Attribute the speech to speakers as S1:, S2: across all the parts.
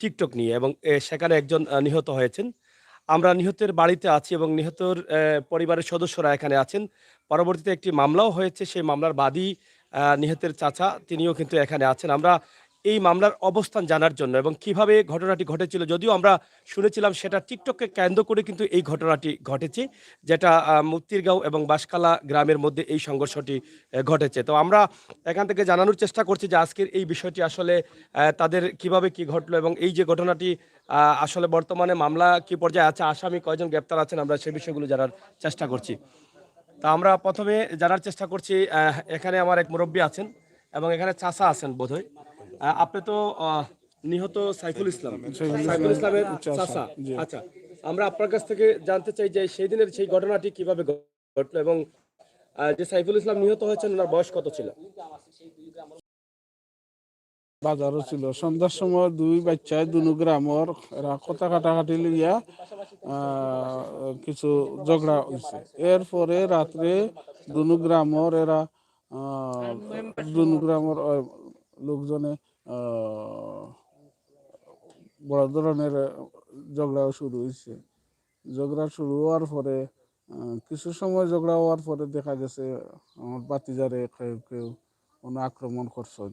S1: TikTok নিয়ে এবং সেখানে একজন নিহত হয়েছেন। আমরা নিহতের বাড়িতে আছি এবং নিহতর পরিবারের সদস্যরা এখানে আছেন। পরবর্তীতে একটি মামলাও হয়েছে। সেই মামলার বাদী নিহতের চাচা তিনিও কিন্তু এখানে আছেন। আমরা এই মামলার অবস্থান জানার জন্য এবং কিভাবে ঘটনাটি ঘটেছিল, যদিও আমরা শুনেছিলাম সেটা টিকটককে কেন্দ্র করে কিন্তু এই ঘটনাটি ঘটেছে, যেটা মুক্তিরগাঁও এবং বাঁশখালা গ্রামের মধ্যে এই সংঘর্ষটি ঘটেছে। তো আমরা এখান থেকে জানানোর চেষ্টা করছি যে আজকের এই বিষয়টি আসলে তাদের কিভাবে কি ঘটলো এবং এই যে ঘটনাটি আসলে বর্তমানে মামলা কি পর্যায়ে আছে, আসামি কয়জন গ্রেপ্তার আছেন, আমরা সেই বিষয়গুলো জানার চেষ্টা করছি। তা আমরা প্রথমে জানার চেষ্টা করছি, এখানে আমার এক মুরব্বী আছেন এবং এখানে চাচা আছেন বোধহয়। আপনি তো নিহত সাইফুল ইসলাম, সাইফুল ইসলামের চাচা। আচ্ছা, আমরা আপনার কাছ থেকে জানতে চাই যে সেই দিনের সেই ঘটনাটি কিভাবে ঘটলো এবং যে সাইফুল ইসলাম নিহত হয়েছেন ওনার বয়স কত ছিল?
S2: বাজারও ছিল সন্ধ্যার সময় দুই বাচ্চায় দুনু গ্রামর এরা কথা কাটাকাটি লইয়া কিছু ঝগড়া হয়েছে। এরপরে রাত্রে দুনু গ্রামর এরা দুনু গ্রামর লোকজনে বড় ধরনের ঝগড়া শুরু হয়েছে। ঝগড়া শুরু হওয়ার পরে কিছু সময় ঝগড়া হওয়ার পরে দেখা গেছে আমার বাতিজারে কেউ কেউ আক্রমণ করছে।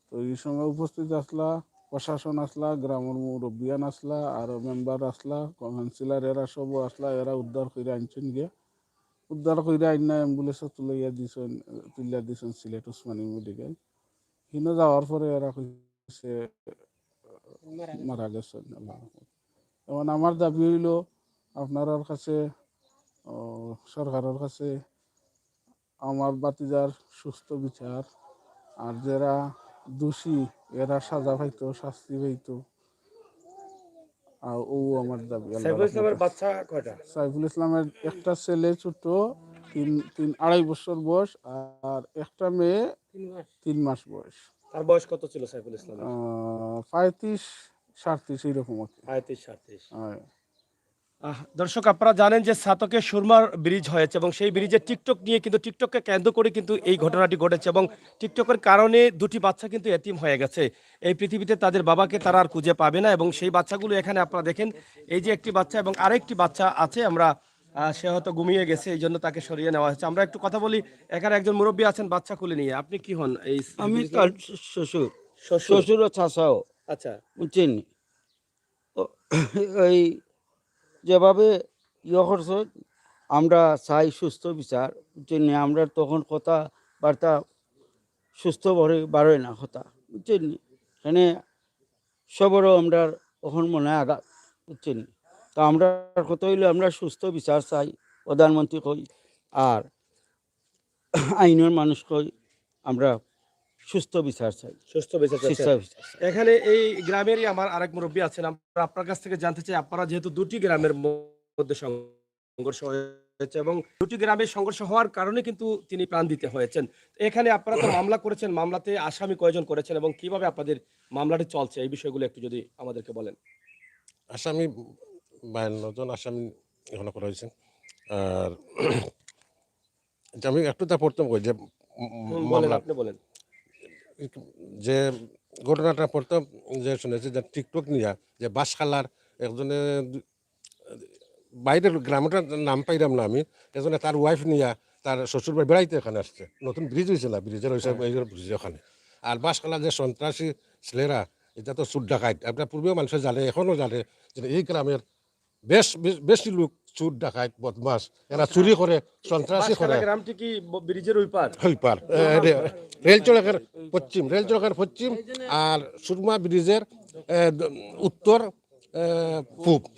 S2: তো এই সময় উপস্থিত আসলা প্রশাসন, আসলা গ্রামের মুরব্বিয়ান আসলা, আর মেম্বার আসলা, কাউন্সিলর, এরা সব আসলা। এরা উদ্ধার করে আনছেন গিয়া, উদ্ধার করে আইনা অ্যাম্বুলেন্সে তুলাইয়া দিছেন সিলেট ওসমানী মেডিকেল। হিনো যাওয়ার পরে এরা কইছে মারা গেছেন। এখন আমার দাবি হইল আপনার কাছে, সরকারের কাছে আমার বাতিজার সুস্থ বিচার, আর যারা দোষী এরা সাজা পাইতো, শাস্তি পাইতো। ও আমার দাবি।
S1: সাইফুল ইসলামের বাচ্চা কয়টা?
S2: সাইফুল ইসলামের একটা ছেলে ছোট, আড়াই বছর বয়স, আর একটা মেয়ে 3 মাস বয়স।
S1: তার বয়স কত ছিল সাইফুল ইসলাম?
S2: 35-37 এইরকম আর কি।
S1: 35-37। দর্শক, আপনারা জানেন যে ছাতকে সুরমার ব্রিজ হয়েছে এবং সেই ব্রিজের টিকটক নিয়ে কিন্তু টিকটককে কেন্দ্র করে কিন্তু এই ঘটনাটি ঘটেছে এবং টিকটকের কারণে দুটি বাচ্চা কিন্তু এতিম হয়ে গেছে। এই পৃথিবীতে তাদের বাবাকে তারা আর খুঁজে পাবে না এবং সেই বাচ্চাগুলো এখানে আপনারা দেখেন, এই যে একটি বাচ্চা এবং আরেকটি বাচ্চা আছে। আমরা সে হয়তো ঘুমিয়ে গেছে, এই জন্য তাকে সরিয়ে নেওয়া হয়েছে। আমরা একটু কথা বলি, এখানে একজন মুরব্বী আছেন বাচ্চা খুলে নিয়ে। আপনি কি হন? এই
S3: আমি তার শ্বশুর, শ্বশুর ও চাচাও।
S1: আচ্ছা,
S3: বুঝছেন? এই যেভাবে করছে আমরা চাই সুস্থ বিচার। বুঝছেন? আমরা তখন কথাবার্তা সুস্থ বাড়ে না কথা। বুঝছেন? এখানে সবরও আমরা তখন মনে আঘাত। বুঝছেন? তা আমরা কথা হইলে আমরা সুস্থ বিচার চাই, প্রধানমন্ত্রী কই আর আইনের মানুষ কই আমরা সুস্থ বিচার চাই।
S1: সুস্থ বিচার এখানে এই গ্রামেরই আমার আরেক মুরব্বী আছেন। আমরা আপনার কাছ থেকে জানতে চাই, আপনারা যেহেতু দুটি গ্রামের মধ্যে সংঘর্ষ হয়েছে এবং দুটি গ্রামের সংঘর্ষ হওয়ার কারণে কিন্তু তিনি প্রাণ দিতে হয়েছেন, এখানে আপনারা তো মামলা করেছেন, মামলাতে আসামি কয়জন করেছেন এবং কিভাবে আপনাদের মামলাটি চলছে, এই বিষয়গুলো একটু যদি আমাদেরকে বলেন।
S4: আসামি 52 জন আসামি এখনো করা হয়েছে। আর আমি একটু তা প্রথম কই যে
S1: আপনি বলেন
S4: যে ঘটনাটা প্রথম যে শুনেছি যে টিকটক নিয়ে যে বাঁশখালার একজনে বাইরের গ্রামটার নাম পাইলাম না আমি, একজনে তার ওয়াইফ নিয়ে তার শ্বশুর বাড়ি বেড়াইতে এখানে আসছে। নতুন ব্রিজ হয়েছে না, ব্রিজের ব্রিজ ওখানে। আর বাঁশখালার যে সন্ত্রাসী ছেলেরা, এটা তো চুর ডাকাইত, আপনার পূর্বেও মানুষের জানে, এখনও জানে যে এই গ্রামের বেশি লোক চুর ডাকাইত বদমাস, এরা চুরি করে, সন্ত্রাসী করে।
S1: গ্রামটি কি ব্রিজের ওই পার?
S4: ওই পার রেল চলাকার পশ্চিম আর সুরমা ব্রিজের উত্তর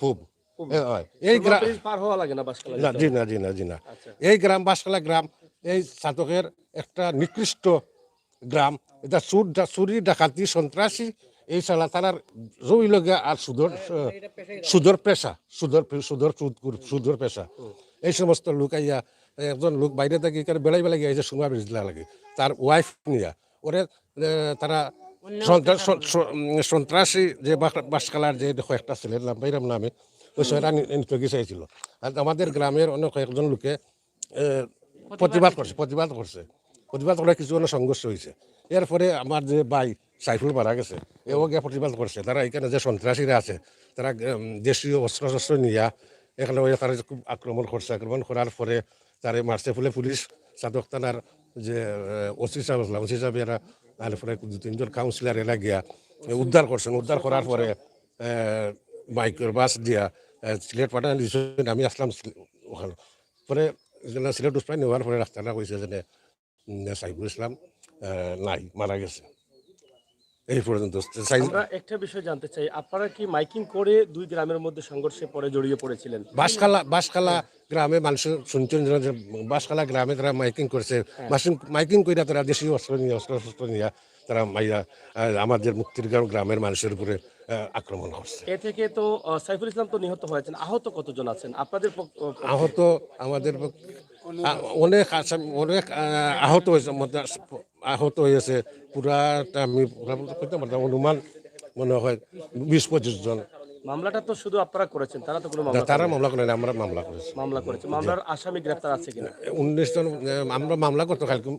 S4: পূব। এই গ্রাম
S1: পার হওয়া লাগে না বাঁশখালা?
S4: জি না। এই গ্রাম বাঁশখালা গ্রাম এই ছাতকের একটা নিকৃষ্ট গ্রাম। এটা চুরি ডাকাতি সন্ত্রাসী এই সালা তারার জমি লগে আর সুদর পেশা, সুদর পেশা। এই সমস্ত লোক আইয়া, একজন লোক বাইরে থেকে বেড়াই গিয়ে যে সুরমা ব্রিজ লাগে তার ওয়াইফ নিয়া ওরে তারা সন্ত্রাসী যে বাঁশখালার যে কয়েকটা ছেলের নাম বাইরাম নামে ওই সময় নিতে চাইছিল। আর আমাদের গ্রামের অনেক কয়েকজন লোকে প্রতিবাদ করে কিছু সংঘর্ষ হয়েছে। এরপরে আমার যে ভাই সাইফুল মারা গেছে এও গিয়ে প্রতিবাদ করছে। তারা এখানে যে সন্ত্রাসীরা আছে তারা দেশীয় অস্ত্র শস্ত্র নিয়ে এখানে ওই তারা খুব আক্রমণ করছে। আক্রমণ করার পরে তারে মারছে ফলে পুলিশ সাদক থানার যে ওসি সাহেব আসলাম ওসি সাহেব এরা তারপরে 2-3 জন কাউন্সিলর এরা গিয়া উদ্ধার করছেন। উদ্ধার করার পরে মাইক্রো বাস দিয়া সিলেট পাঠানো দিয়েছেন। আমি আসলাম ওখানে পরে সিলেট উসমাই নেওয়ার পরে রাস্তাটা কইছে যে সাইফুল ইসলাম নাই, মারা গেছে। এই পর্যন্ত
S1: আমরা একটা বিষয় জানতে চাই, আপনারা কি মাইকিং করে দুই গ্রামের মধ্যে সংঘর্ষে পরে জড়িয়ে পড়েছিলেন?
S4: বাঁশখালা গ্রামে মানুষ শুনছেন যে বাঁশখালা গ্রামে তারা মাইকিং করছে। মাইকিং করে তারা দেশীয় অস্ত্র শস্ত্র নিয়ে তারা আমাদের মুক্তিরগাঁও গ্রামের মানুষের উপরে আক্রমণ করছে।
S1: এ থেকে তো সাইফুল ইসলাম তো নিহত হয়েছেন, আহত কতজন আছেন আপনাদের
S4: আহত আমাদের অনেক অনেক আহত হয়েছে, আহত হয়েছে পুরাটা আমি করতে পারতাম অনুমান মনে হয় 20-25 জন।
S1: মামলাটা তো শুধু আপনারা করেছেন, তারা তো কোনো মামলা
S4: তারা মামলা করেন, আমরা মামলা করেছি।
S1: মামলা করেছে, মামলার আসামি গ্রেফতার আছে কিনা?
S4: 19 জন আমরা মামলা করতে কালকে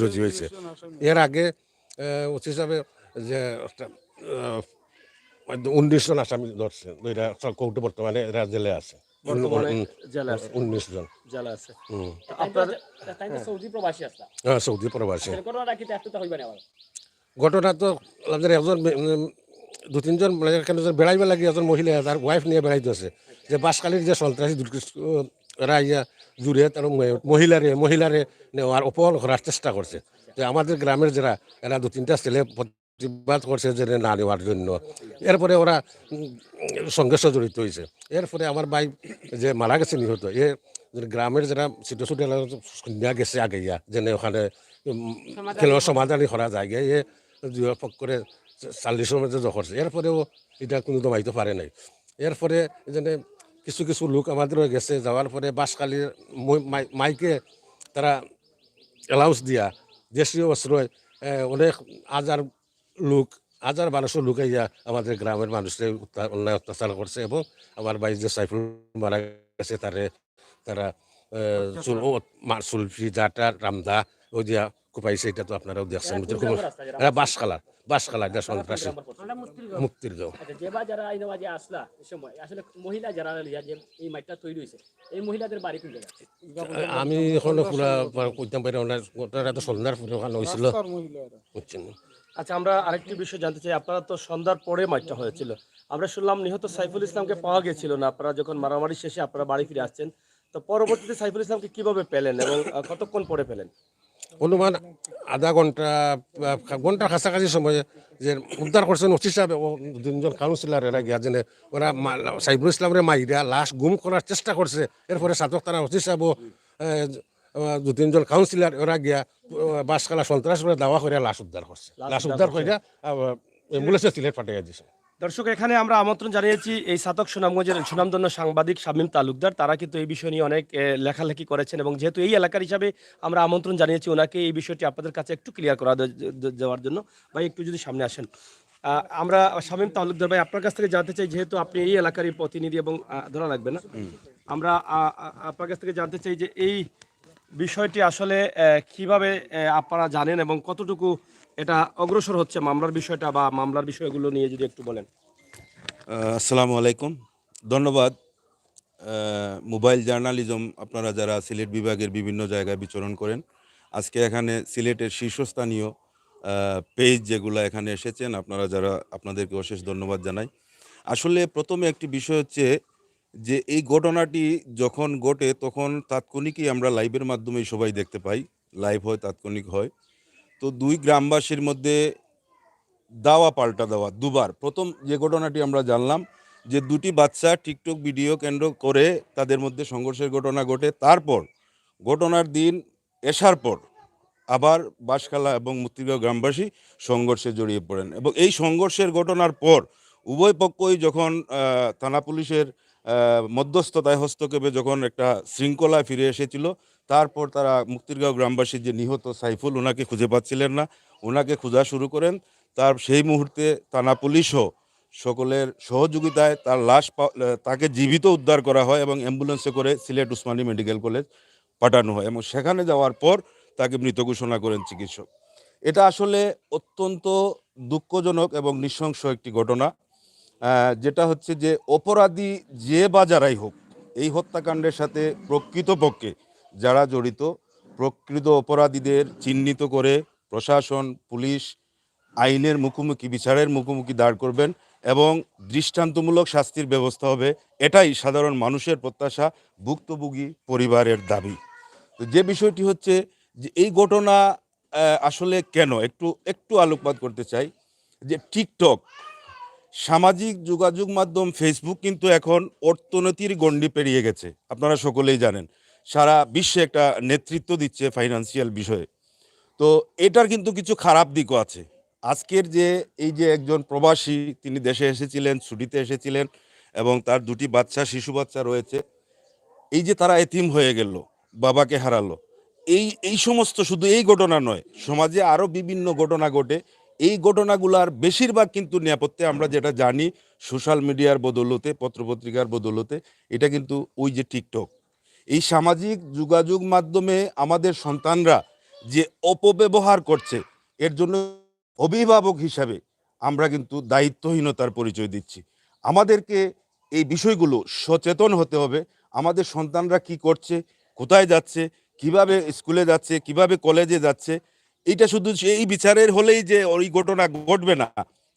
S4: রুজি হয়েছে। এর আগে ওসি হিসাবে যে 19 জন আসামি ধরছে, কোর্টে বর্তমানে এরা জেলে আছে।
S1: বর্তমানে জেলে আছে
S4: 19 জন
S1: জেলে আছে। আপনার
S5: সৌদি প্রবাসী আসলা
S4: সৌদি প্রবাসী।
S5: ঘটনাটা কি একটু হইবে না আবার
S4: ঘটনা তো আমাদের একজন 2-3 জন এখানে বেড়াইবে লাগে, একজন মহিলা তার ওয়াইফ নিয়ে বেড়াইতেছে যে বাঁশখালীর যে সন্ত্রাসী এরা ইয়া জুড়ে তার মহিলারে নেওয়ার অপহরণ করার চেষ্টা করছে। যে আমাদের গ্রামের যারা এরা 2-3টা ছেলে প্রতিবাদ করছে যে না নেওয়ার জন্য। এরপরে ওরা সংঘর্ষ জড়িত হয়েছে। এরপরে আমার ভাই যে মারা গেছে নিহত, গ্রামের যারা ছোটো ছোটো শুনিয়া গেছে আগে ইয়া যে ওখানে খেলোয়াড় সমাধানই করা যায় গিয়ে দুই পক্ষরে 40-এর মধ্যে করছে। এরপরেও এটা কোনো দমাইতে পারে নাই। এরপরে যেন কিছু কিছু লোক আমাদেরও গেছে, যাওয়ার পরে বাঁশখালীর মাইকে তারা অ্যালাউন্স দিয়া দেশীয় অস্ত্রয় অনেক লোক 1200 লোক ইয়া আমাদের গ্রামের মানুষের অন্যায় অত্যাচার করছে। এবং আমার ভাই যে সাইফুল মারা গেছে তারা সুলফি জাটা রামদা ওই দিয়া কুপাইছে। এটা তো আপনারাও দেখছেন। বাঁশখালা এটা সন্ত্রাসী মুক্তির গাঁও।
S5: যেবা যারা এই নামাজে আসলা এই সময় আসলে মহিলা যারা যে এই মাইকটা তৈরি হয়েছে এই মহিলাদের বাড়ি কোন জায়গায়?
S4: আমি এখনো পুরা কইতাম পারি না, ওটা তো সন্ধ্যার পরে ওখানে হয়েছিল বুঝছেন।
S1: আচ্ছা, আমরা আরেকটি বিষয় জানতে চাই, আপনারা তো সন্ধ্যার পরে মাইকটা হয়েছিল, আমরা শুনলাম নিহত সাইফুল ইসলামকে পাওয়া গেছিল না। আপনারা যখন মারামারি শেষে আপনারা বাড়ি ফিরে আসছেন, তো পরবর্তীতে সাইফুল ইসলামকে কিভাবে পেলেন এবং কতক্ষণ পরে পেলেন?
S4: অনুমান আধা ঘন্টার কাছাকাছি সময়ে যে উদ্ধার করছেন ওসি সাহেব ও 2-3 জন কাউন্সিলর এরা গিয়া যেন ওরা সাইফুল ইসলামের মাইরা লাশ গুম করার চেষ্টা করছে। এরপরে সাতক থানা ওসি সাহেব 2-3 জন কাউন্সিলর ওরা গিয়া বাঁশখালা সন্ত্রাস করে দাওয়া করে লাশ উদ্ধার করছে। লাশ উদ্ধার করে অ্যাম্বুলেন্সে সিলেট পাঠিয়ে দিয়েছে।
S1: দর্শক, এখানে আমরা আমন্ত্রণ জানিয়েছি এই সাতক সুনামগঞ্জের সুনামধন্য সাংবাদিক শামীম তালুকদার। তারা কিন্তু এই বিষয় নিয়ে অনেক লেখালেখি করেছেন এবং যেহেতু এই এলাকার হিসাবে আমরা আমন্ত্রণ জানিয়েছি ওনাকে এই বিষয়টি আপনাদের কাছে একটু ক্লিয়ার করা দেওয়ার জন্য। ভাই একটু যদি সামনে আসেন। আমরা শামীম তালুকদার ভাই আপনার কাছ থেকে জানতে চাই, যেহেতু আপনি এই এলাকারই প্রতিনিধি এবং ধরা লাগবে না, আমরা আপনার কাছ থেকে জানতে চাই যে এই বিষয়টি আসলে কিভাবে আপনারা জানেন এবং কতটুকু এটা অগ্রসর হচ্ছে মামলার বিষয়টা বা মামলার বিষয়গুলো নিয়ে যদি একটু বলেন।
S6: আসসালামু আলাইকুম, ধন্যবাদ। মোবাইল জার্নালিজম আপনারা যারা সিলেট বিভাগের বিভিন্ন জায়গায় বিচরণ করেন, আজকে এখানে সিলেটের শীর্ষস্থানীয় পেজ যেগুলো এখানে এসেছেন আপনারা যারা, আপনাদেরকে অশেষ ধন্যবাদ জানাই। আসলে প্রথমে একটি বিষয় হচ্ছে যে এই ঘটনাটি যখন ঘটে তখন তাৎক্ষণিকই আমরা লাইভের মাধ্যমেই সবাই দেখতে পাই, লাইভ হয়, তাৎক্ষণিক হয়। তো দুই গ্রামবাসীর মধ্যে দাওয়া পাল্টা দেওয়া দুবার। প্রথম যে ঘটনাটি আমরা জানলাম যে দুটি বাচ্চা টিকটক ভিডিও কেন্দ্র করে তাদের মধ্যে সংঘর্ষের ঘটনা ঘটে। তারপর ঘটনার দিন এসার পর আবার বাঁশখালা এবং মুক্তিরগাঁও গ্রামবাসী সংঘর্ষে জড়িয়ে পড়েন এবং এই সংঘর্ষের ঘটনার পর উভয় পক্ষই যখন থানা পুলিশের মধ্যস্থতায় হস্তক্ষেপে যখন একটা শৃঙ্খলা ফিরে এসেছিল, তারপর তারা মুক্তিরগাঁও গ্রামবাসীর যে নিহত সাইফুল, ওনাকে খুঁজে পাচ্ছিলেন না, ওনাকে খোঁজা শুরু করেন। তার সেই মুহূর্তে থানা পুলিশও সকলের সহযোগিতায় তার লাশ তাকে জীবিত উদ্ধার করা হয় এবং অ্যাম্বুলেন্সে করে সিলেট উসমানী মেডিকেল কলেজ পাঠানো হয় এবং সেখানে যাওয়ার পর তাকে মৃত ঘোষণা করেন চিকিৎসক। এটা আসলে অত্যন্ত দুঃখজনক এবং নৃশংস একটি ঘটনা, যেটা হচ্ছে যে অপরাধী যে বা যারাই হোক এই হত্যাকাণ্ডের সাথে প্রকৃতপক্ষে যারা জড়িত, প্রকৃত অপরাধীদের চিহ্নিত করে প্রশাসন, পুলিশ আইনের মুখোমুখি, বিচারের মুখোমুখি দাঁড় করবেন এবং দৃষ্টান্তমূলক শাস্তির ব্যবস্থা হবে। এটাই সাধারণ মানুষের প্রত্যাশা, ভুক্তভোগী পরিবারের দাবি। তো যে বিষয়টি হচ্ছে যে এই ঘটনা আসলে কেন একটু একটু আলোকপাত করতে চাই। যে টিকটক, সামাজিক যোগাযোগ মাধ্যম ফেসবুক কিন্তু এখন অর্থনীতির গণ্ডি পেরিয়ে গেছে, আপনারা সকলেই জানেন। সারা বিশ্বে একটা নেতৃত্ব দিচ্ছে ফাইন্যান্সিয়াল বিষয়ে। তো এটার কিন্তু কিছু খারাপ দিকও আছে। আজকের যে এই যে একজন প্রবাসী, তিনি দেশে এসেছিলেন, ছুটিতে এসেছিলেন এবং তার দুটি বাচ্চা, শিশু বাচ্চা রয়েছে। এই যে তারা এতিম হয়ে গেল, বাবাকে হারালো, এই সমস্ত শুধু এই ঘটনা নয়, সমাজে আরও বিভিন্ন ঘটনা ঘটে। এই ঘটনাগুলার বেশিরভাগ কিন্তু নেপথ্যে আমরা যেটা জানি, সোশ্যাল মিডিয়ার বদৌলতে, পত্রপত্রিকার বদৌলতে, এটা কিন্তু ওই যে টিকটক, এই সামাজিক যোগাযোগ মাধ্যমে আমাদের সন্তানরা যে অপব্যবহার করছে, এর জন্য অভিভাবক হিসাবে আমরা কিন্তু দায়িত্বহীনতার পরিচয় দিচ্ছি। আমাদেরকে এই বিষয়গুলো সচেতন হতে হবে। আমাদের সন্তানরা কি করছে, কোথায় যাচ্ছে, কিভাবে স্কুলে যাচ্ছে, কিভাবে কলেজে যাচ্ছে, এইটা শুধু এই বিচারের হলেই যে ওই ঘটনা ঘটবে না,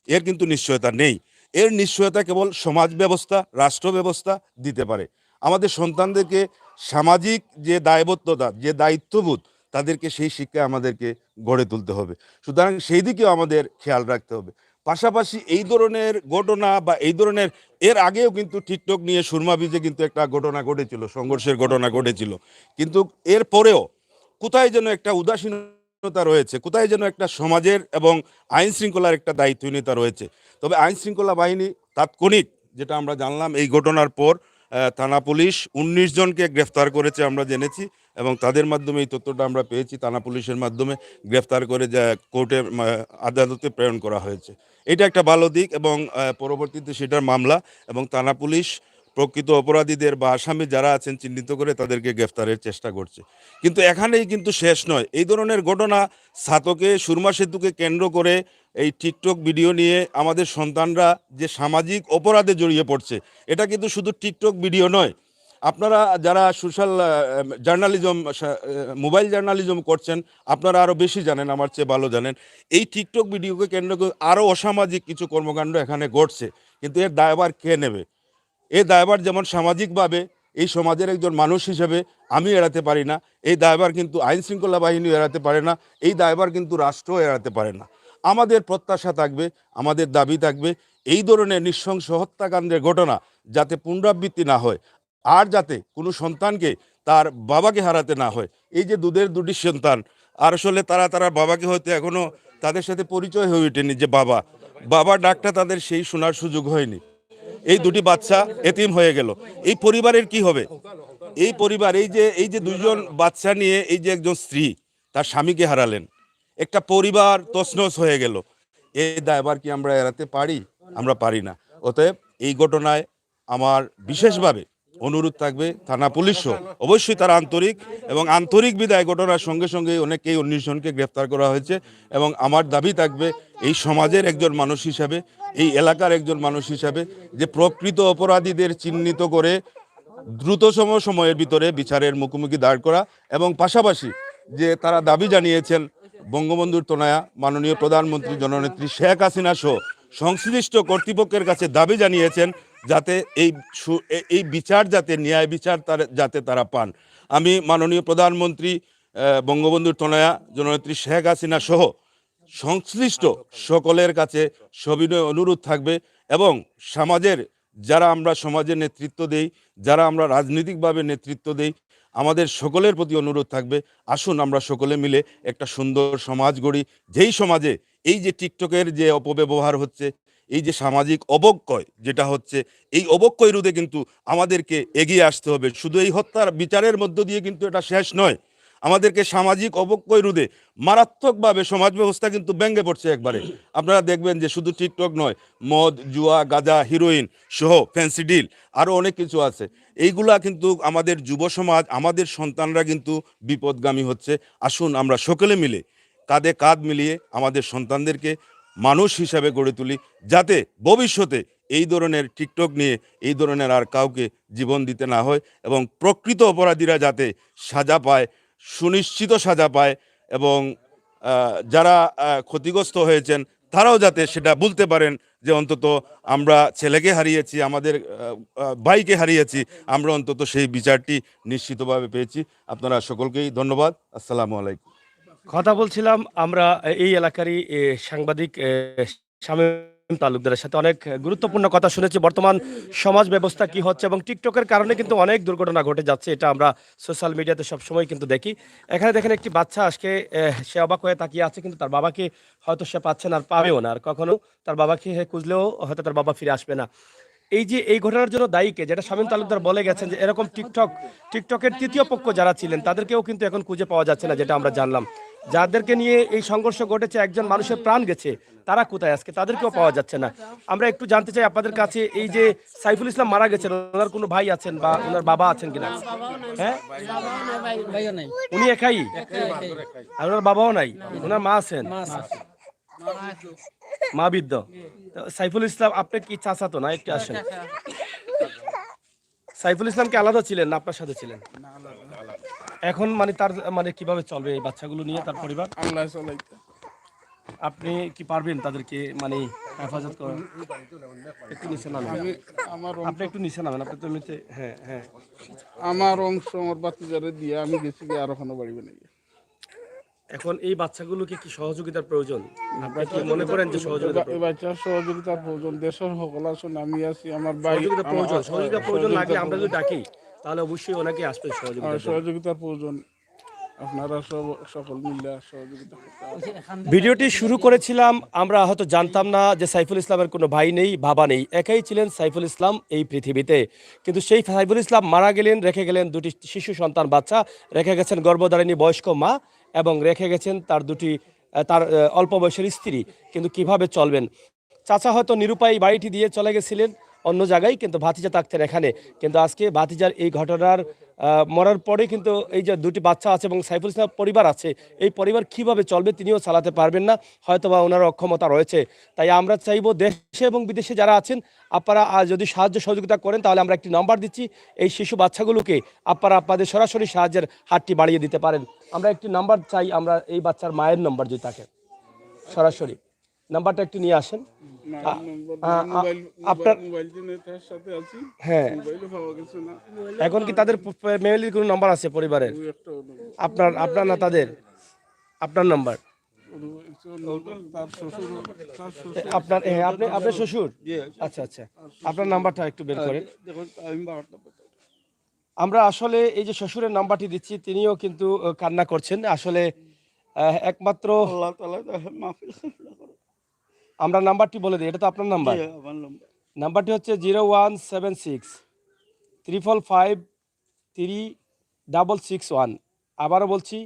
S6: এর কিন্তু নিশ্চয়তা নেই। এর নিশ্চয়তা কেবল সমাজ ব্যবস্থা, রাষ্ট্র ব্যবস্থা দিতে পারে। আমাদের সন্তানদেরকে সামাজিক যে দায়বদ্ধতা, যে দায়িত্ববোধ, তাদেরকে সেই শিক্ষা আমাদেরকে গড়ে তুলতে হবে। সুতরাং সেই দিকেও আমাদের খেয়াল রাখতে হবে। পাশাপাশি এই ধরনের ঘটনা বা এই ধরনের, এর আগেও কিন্তু টিকটক নিয়ে সুরমা ব্রিজে কিন্তু একটা ঘটনা ঘটেছিল, সংঘর্ষের ঘটনা ঘটেছিল। কিন্তু এর পরেও কোথায় যেন একটা উদাসীনতা রয়েছে, কোথায় যেন একটা সমাজের এবং আইন শৃঙ্খলার একটা দায়িত্বহীনতা রয়েছে। তবে আইন শৃঙ্খলা বাহিনী তাৎক্ষণিক, যেটা আমরা জানলাম এই ঘটনার পর, থানা পুলিশ ১৯ জনকে গ্রেফতার করেছে আমরা জেনেছি, এবং তাদের মাধ্যমে এই তথ্যটা আমরা পেয়েছি, থানা পুলিশের মাধ্যমে গ্রেফতার করে যা কোর্টে আদালতে প্রেরণ করা হয়েছে। এটা একটা ভালো দিক, এবং পরবর্তীতে সেটার মামলা এবং থানা পুলিশ প্রকৃত অপরাধীদের বা আসামি যারা আছেন চিহ্নিত করে তাদেরকে গ্রেফতারের চেষ্টা করছে। কিন্তু এখানেই কিন্তু শেষ নয়। এই ধরনের ঘটনা, ছাতকে, সুরমা সেতুকে কেন্দ্র করে এই টিকটক ভিডিও নিয়ে আমাদের সন্তানরা যে সামাজিক অপরাধে জড়িয়ে পড়ছে, এটা কিন্তু শুধু টিকটক ভিডিও নয়। আপনারা যারা সোশ্যাল জার্নালিজম, মোবাইল জার্নালিজম করছেন, আপনারা আরও বেশি জানেন, আমার চেয়ে ভালো জানেন। এই টিকটক ভিডিওকে কেন্দ্র করে আরও অসামাজিক কিছু কর্মকাণ্ড এখানে ঘটছে। কিন্তু এর দায়ভার কে নেবে? এই দায়ভার যেমন সামাজিকভাবে এই সমাজের একজন মানুষ হিসেবে আমি এড়াতে পারি না, এই দায়ভার কিন্তু আইন শৃঙ্খলা বাহিনীও এড়াতে পারে না, এই দায়ভার কিন্তু রাষ্ট্রও এড়াতে পারে না। আমাদের প্রত্যাশা থাকবে, আমাদের দাবি থাকবে, এই ধরনের নৃশংস হত্যাকাণ্ডের ঘটনা যাতে পুনরাবৃত্তি না হয়, আর যাতে কোনো সন্তানকে তার বাবাকে হারাতে না হয়। এই যে দুধের দুটি সন্তান, আর আসলে তারা বাবাকে হয়তো এখনো তাদের সাথে পরিচয় হয়ে ওঠেনি, যে বাবা ডাকটা তাদের সেই শোনার সুযোগ হয়নি। এই দুটি বাচ্চা এতিম হয়ে গেল, এই পরিবারের কি হবে? এই পরিবার, এই যে দুজন বাচ্চা নিয়ে এই যে একজন স্ত্রী তার স্বামীকে হারালেন, একটা পরিবার তছনছ হয়ে গেল। এই দায়ভার কি আমরা এড়াতে পারি? আমরা পারি না। অতএব এই ঘটনায় আমার বিশেষভাবে অনুরোধ থাকবে, থানা পুলিশও অবশ্যই তারা আন্তরিক, এবং আন্তরিক বিদায় ঘটনার সঙ্গে সঙ্গে অনেকেই ১৯ জনকে গ্রেফতার করা হয়েছে। এবং আমার দাবি থাকবে, এই সমাজের একজন মানুষ হিসাবে, এই এলাকার একজন মানুষ হিসাবে, যে প্রকৃত অপরাধীদের চিহ্নিত করে দ্রুততম সময়ের ভিতরে বিচারের মুখোমুখি দাঁড় করা, এবং পাশাপাশি যে তারা দাবি জানিয়েছেন, বঙ্গবন্ধুর তনয়া মাননীয় প্রধানমন্ত্রী জননেত্রী শেখ হাসিনা সহ সংশ্লিষ্ট কর্তৃপক্ষের কাছে দাবি জানিয়েছেন, যাতে এই বিচার, যাতে ন্যায় বিচার যাতে তারা পান। আমি মাননীয় প্রধানমন্ত্রী, বঙ্গবন্ধুর তনয়া জননেত্রী শেখ হাসিনা সহ সংশ্লিষ্ট সকলের কাছে সবিনয় অনুরোধ থাকবে, এবং সমাজের যারা আমরা সমাজে নেতৃত্ব দেই, যারা আমরা রাজনৈতিকভাবে নেতৃত্ব দেই, আমাদের সকলের প্রতি অনুরোধ থাকবে, আসুন আমরা সকলে মিলে একটা সুন্দর সমাজ গড়ি, যেই সমাজে এই যে টিকটকের যে অপব্যবহার হচ্ছে, এই যে সামাজিক অবক্ষয় যেটা হচ্ছে, এই অবক্ষয় রোধে কিন্তু আমাদেরকে এগিয়ে আসতে হবে। শুধু এই হত্যার বিচারের মধ্য দিয়ে কিন্তু এটা শেষ নয়। আমাদেরকে সামাজিক অবক্ষয় রোধে মারাত্মকভাবে সমাজ ব্যবস্থা কিন্তু ভেঙে পড়ছে একবারে। আপনারা দেখবেন যে শুধু টিকটক নয়, মদ, জুয়া, গাঁজা, হিরোইন সহ ফ্যান্সি ডিল আরও অনেক কিছু আছে। এইগুলা কিন্তু আমাদের যুব সমাজ, আমাদের সন্তানরা কিন্তু বিপদগামী হচ্ছে। আসুন আমরা সকলে মিলে কাঁধে কাঁধ মিলিয়ে আমাদের সন্তানদেরকে মানুষ হিসাবে গড়ে তুলি, যাতে ভবিষ্যতে এই ধরনের টিকটক নিয়ে এই ধরনের আর কাউকে জীবন দিতে না হয়, এবং প্রকৃত অপরাধীরা যাতে সাজা পায়, সুনিশ্চিত সাজা পায়, এবং যারা ক্ষতিগ্রস্ত হয়েছেন তারাও যাতে সেটা বলতে পারেন যে অন্তত আমরা ছেলেকে হারিয়েছি, আমাদের ভাইকে হারিয়েছি, আমরা অন্তত সেই বিচারটি নিশ্চিতভাবে পেয়েছি। আপনারা সকলকেই ধন্যবাদ। আসসালামু আলাইকুম।
S1: কথা বলছিলাম আমরা এই এলাকারই সাংবাদিক শামীম তালুকদারের সাথে অনেক গুরুত্বপূর্ণ কথা শুনেছি। বর্তমান সমাজ ব্যবস্থা কি হচ্ছে এবং টিকটকের কারণে কিন্তু অনেক দুর্ঘটনা ঘটে যাচ্ছে, এটা আমরা সোশ্যাল মিডিয়াতে সবসময় কিন্তু দেখি। এখানে দেখেন একটি বাচ্চা আজকে সে অবাক হয়ে তাকিয়ে আছে, কিন্তু তার বাবাকে হয়তো সে পাচ্ছে না, আর পাবেও না, আর কখনো তার বাবাকে খুঁজলেও হয়তো তার বাবা ফিরে আসবে না। এই যে এই ঘটনার জন্য দায়ী কে, যেটা শামীম তালুকদার বলে গেছেন যে এরকম টিকটকের তৃতীয় পক্ষ যারা ছিলেন তাদেরকেও কিন্তু এখন খুঁজে পাওয়া যাচ্ছে না, যেটা আমরা জানলাম। যাদেরকে নিয়ে এই সংঘর্ষ ঘটেছে, একজন মানুষের প্রাণ গেছে, তারা কোথায় আজকে, তাদেরকেও পাওয়া যাচ্ছে না। আমরা একটু জানতে চাই আপনাদের কাছে, এই যে সাইফুল ইসলাম মারা গেছেন, ওনার কোনো ভাই আছেন বা ওনার বাবা আছেন কিনা? হ্যাঁ, উনি একাই, আর ওনার বাবাও নাই, ওনার মা আছেন, মা বৃদ্ধ। সাইফুল ইসলাম আপনি কি চাচা তো না, একটু আসেন। সাইফুল ইসলাম কি আলাদা ছিলেন না আপনার সাথে ছিলেন? এখন মানে তার মানে কিভাবে চলবে এই বাচ্চাগুলো নিয়ে তার পরিবার?
S2: আল্লাহ চালাইতে।
S1: আপনি কি পারবেন তাদেরকে মানে হেফাজত করা? একটু নিচে নামেন, আপনি একটু নিচে নামেন, আপনি তো এমনিতে। হ্যাঁ হ্যাঁ,
S2: আমার অংশ আমার বাচ্চাদের দিয়ে আমি গেছি কি আর ওখানে বাড়িবে নাকি।
S1: এখন এই বাচ্চাগুলোকে কি সহযোগিতার প্রয়োজন? আপনি কি মনে করেন যে সহযোগিতা
S2: এই বাচ্চার সহযোগিতার প্রয়োজন, দেশের সকল আসুন, আমি আছি, আমার ভাই
S1: সহযোগিতা প্রয়োজন লাগলে আমরা যদি ডাকি তাহলে অবশ্যই ওনাকে আসবে
S2: সহযোগিতার প্রয়োজন। আপনারা সকল মিলে সহযোগিতা করতে হবে।
S1: ভিডিওটি শুরু করেছিলাম, আমরা হয়তো জানতাম না যে সাইফুল ইসলামের কোনো ভাই নেই, বাবা নেই, একাই ছিলেন সাইফুল ইসলাম এই পৃথিবীতে। কিন্তু সেই সাইফুল ইসলাম মারা গেলেন, রেখে গেলেন দুটি শিশু সন্তান বাচ্চা, রেখে গেছেন গর্ভধারিণী বয়স্ক মা, এবং রেখে গেছেন তার অল্প বয়সের স্ত্রী। কিন্তু কিভাবে চলবেন? চাচা হয়তো নিরুপায় বাড়িটি দিয়ে চলে গেছিলেন অন্য জায়গায়, কিন্তু ভাতিজা থাকতেন এখানে। কিন্তু আজকে ভাতিজার এই ঘটনার মরার পরে কিন্তু এই যে দুটি বাচ্চা আছে এবং সাইফুল ইসলাম পরিবার আছে, এই পরিবার কিভাবে চলবে তিনিও চালাতে পারবেন না, হয়তো বা ওনার অক্ষমতা রয়েছে। তাই আমরা চাইবো দেশে এবং বিদেশে যারা আছেন আপনারা যদি সাহায্য সহযোগিতা করেন, তাহলে আমরা একটি নাম্বার দিচ্ছি, এই শিশু বাচ্চাগুলোকে আপনারা আপনাদের সরাসরি সাহায্যের হাতটি বাড়িয়ে দিতে পারেন। আমরা একটি নাম্বার চাই, আমরা এই বাচ্চার মায়ের নাম্বার যদি থাকে, সরাসরি নাম্বারটা একটু নিয়ে আসেন। আপনার হ্যাঁ, এখন কি তাদের ফ্যামিলির কোনো নাম্বার আছে পরিবারের? আপনার না তাদের, আপনার নাম্বার আপনার, হ্যাঁ আপনার শ্বশুর, আচ্ছা আচ্ছা, আপনার নাম্বারটা একটু বের করেন। আমরা আসলে এই যে শ্বশুরের নাম্বারটি দিচ্ছি, তিনিও কিন্তু কান্না করছেন। আসলে একমাত্র আমরা নাম্বারটি বলে দিই, এটা তো আপনার নাম্বার। নাম্বারটি হচ্ছে 0176-555-3661। আবারও বলছি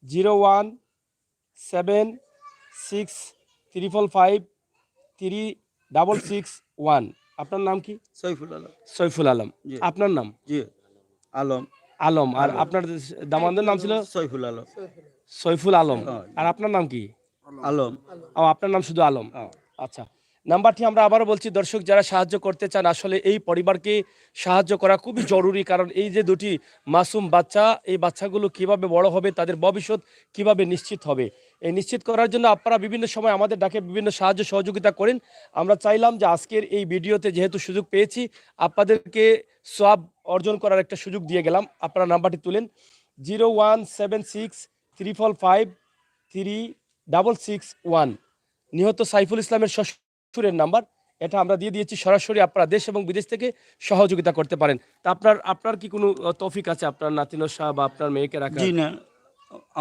S1: 0176-555-3661। আপনার নাম কি?
S3: সৈফুল আলম।
S1: সৈফুল আলম। আপনার নাম?
S3: জি আলম।
S1: আলম। আর আপনার দামানদের নাম ছিল?
S3: সৈফুল আলম।
S1: সৈফুল আলম। আর আপনার নাম কি?
S3: আলম।
S1: ও, আপনার নাম শুধু আলম। আচ্ছা, নাম্বারটি আমরা আবারও বলছি, দর্শক যারা সাহায্য করতে চান, আসলে এই পরিবারকে সাহায্য করা খুবই জরুরি। কারণ এই যে দুটি মাসুম বাচ্চা, এই বাচ্চাগুলো কিভাবে বড় হবে, তাদের ভবিষ্যৎ কিভাবে নিশ্চিত হবে, এই নিশ্চিত করার জন্য আপনারা বিভিন্ন সময় আমাদের ডাকে বিভিন্ন সাহায্য সহযোগিতা করেন। আমরা চাইলাম যে আজকের এই ভিডিওতে যেহেতু সুযোগ পেয়েছি, আপনাদেরকে সওয়াব অর্জন করার একটা সুযোগ দিয়ে গেলাম। আপনারা নাম্বারটি তুলেন 0176-355-3661। নিহত সাইফুল ইসলামের শ্বশুরের নাম্বার এটা আমরা দিয়ে দিয়েছি। সরাসরি আপনারা দেশ এবং বিদেশ থেকে সহযোগিতা করতে পারেন। তা আপনার কি কোনো তৌফিক আছে আপনার নাতিনো শাহ বা আপনার মেয়েকে রাখা?
S3: জি না,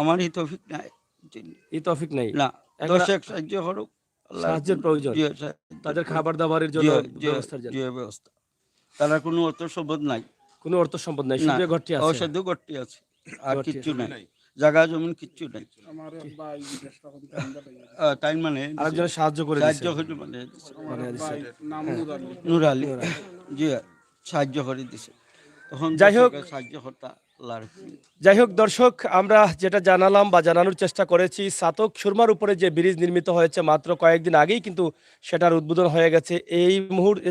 S3: আমার এই তৌফিক নাই।
S1: এই তৌফিক নাই
S3: না, দর্শক সাহায্য করুক,
S1: সাহায্যের প্রয়োজন, তাদের খাবার দাবারের জন্য ব্যবস্থার জন্য
S3: ব্যবস্থা। তারা কোনো অর্থ সম্পদ নাই,
S1: কোনো অর্থ সম্পদ নাই, শুধু ঘরটি আছে,
S3: অসাধ্য ঘরটি আছে, আর কিচ্ছু নাই, জায়গা জমিন কিচ্ছু নাই। তাই মানে
S1: আরেকজনের সাহায্য করে
S3: মানে নুর আলী জি সাহায্য করে দিছে। তখন
S1: যাই হোক,
S3: সাহায্য করতা আল্লাহর
S1: যাই হোক দর্শক, আমরা যেটা জানালাম বা জানানোর চেষ্টা করেছি, সাতক সুরমার উপরে যে ব্রিজ নির্মিত হয়েছে মাত্র কয়েকদিন আগেই কিন্তু সেটার উদ্বোধন হয়ে গেছে। এই মুহূর্তে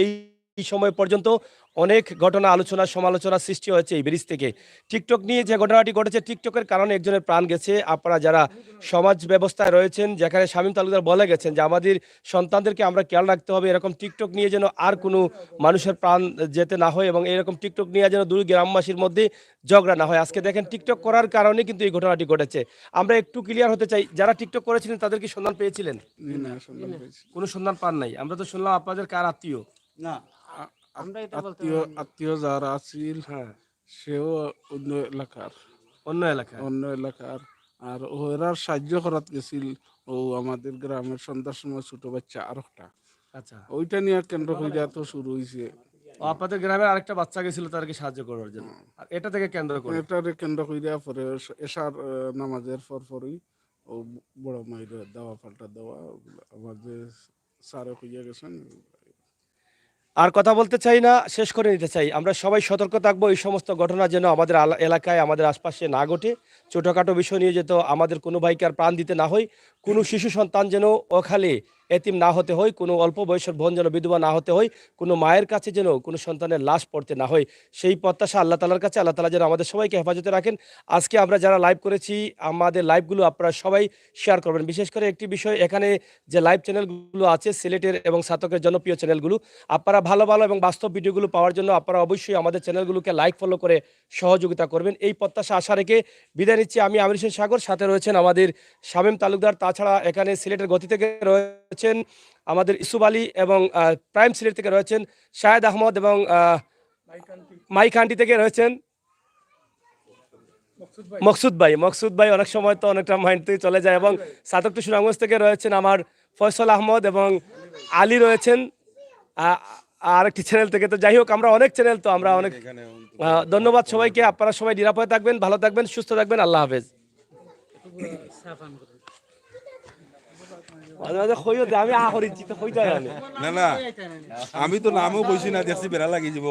S1: এই সময় পর্যন্ত অনেক ঘটনা, আলোচনা, সমালোচনা সৃষ্টি হয়েছে এই ব্রিজ থেকে। টিকটক নিয়ে যে ঘটনাটি ঘটেছে, টিকটকের কারণে একজনের প্রাণ গেছে। আপনারা যারা সমাজ ব্যবস্থায় রয়েছেন, যেখানে শামীম তালুকদার বলে গেছেন যে আমাদের সন্তানদেরকে আমরা খেয়াল রাখতে হবে, এরকম টিকটক নিয়ে যেন আর কোনো মানুষের প্রাণ যেতে না হয় এবং এরকম টিকটক নিয়ে যেন দুই গ্রামবাসীর মধ্যে ঝগড়া না হয়। আজকে দেখেন টিকটক করার কারণে কিন্তু এই ঘটনাটি ঘটেছে। আমরা একটু ক্লিয়ার হতে চাই, যারা টিকটক করেছিলেন তাদের কি সন্ধান পেয়েছিলেন?
S2: না সন্ধান পেয়েছি।
S1: কোনো সন্ধান পান নাই? আমরা তো শুনলাম আপনাদের কার আত্মীয়।
S3: না
S2: আত্মীয় যারা আছিল,
S1: হ্যাঁ,
S2: সেও অন্য এলাকার,
S1: অন্য এলাকায়।
S2: অন্য এলাকার। আর ওরার সাহায্য করাত গেছিল ও আমাদের গ্রামের সন্ধ্যার সময় ছোট বাচ্চা আর একটা,
S1: আচ্ছা,
S2: ওইটা নিয়ে কেন্দ্র করে তো শুরু হয়েছে।
S1: ও আপনাদের গ্রামের আরেকটা বাচ্চা গেছিল তাদেরকে সাহায্য করার জন্য, আর এটা থেকে কেন্দ্র করে।
S2: এটারে কেন্দ্র কইরা পরে এশার নামাজের পরই ও বড় মাইরে দেওয়া পাল্টা দেওয়া ওগুলা আমাদের স্যারে কইয়া গেছেন।
S1: আর কথা বলতে চাই না, শেষ করে নিতে চাই। আমরা সবাই সতর্ক থাকবো, এই সমস্ত ঘটনা যেন আমাদের এলাকায়, আমাদের আশপাশে না ঘটে। ছোটোখাটো বিষয় নিয়ে যেত আমাদের কোনো ভাইকে আর প্রাণ দিতে না হয়, কোনো শিশু সন্তান যেন অকালে এতিম না হতে হয়, কোনো অল্প বয়সের বোন যেন বিধবা না হতে হয়, কোনো মায়ের কাছে যেন কোনো সন্তানের লাশ পড়তে না হয়। সেই প্রত্যাশা আল্লাহ তালার কাছে, আল্লাহ তালা যেন আমাদের সবাইকে হেফাজতে রাখেন। আজকে আমরা যারা লাইভ করেছি, আমাদের লাইভগুলো আপনারা সবাই শেয়ার করবেন। বিশেষ করে একটি বিষয়, এখানে যে লাইভ চ্যানেলগুলো আছে সিলেটের এবং সাতকের জনপ্রিয় চ্যানেলগুলো, আপনারা ভালো ভালো এবং বাস্তব ভিডিওগুলো পাওয়ার জন্য আপনারা অবশ্যই আমাদের চ্যানেলগুলোকে লাইক ফলো করে সহযোগিতা করবেন। এই প্রত্যাশা আশা রেখে বিদায় নিচ্ছি। আমি আমির হোসেন সাগর, সাথে রয়েছেন আমাদের শামীম তালুকদার। তাছাড়া এখানে সিলেটের গতি থেকে রয়েছেন আমাদের ইসুফ আলী এবং প্রাইম সিলেট থেকে রয়েছেন শাহেদ আহমদ এবং মাইকান্টি থেকে রয়েছেন মকসুদ ভাই অনেক সময় তো অনেকটা মাইন্ড থেকে চলে যায়, এবং সাতক টু সুনামগঞ্জ থেকে রয়েছেন আমার ফয়সল আহমদ এবং আলী রয়েছেন আরেকটি চ্যানেল থেকে। তো যাই হোক, আমরা অনেক চ্যানেল, তো আমরা অনেক ধন্যবাদ সবাইকে। আপনারা সবাই নিরাপদে থাকবেন, ভালো থাকবেন, সুস্থ থাকবেন। আল্লাহ হাফেজ। আমি আহরিছি তো কইতে
S6: না না, আমি তো নামও বইছি না, দেখছি বেড়া লাগি যাব।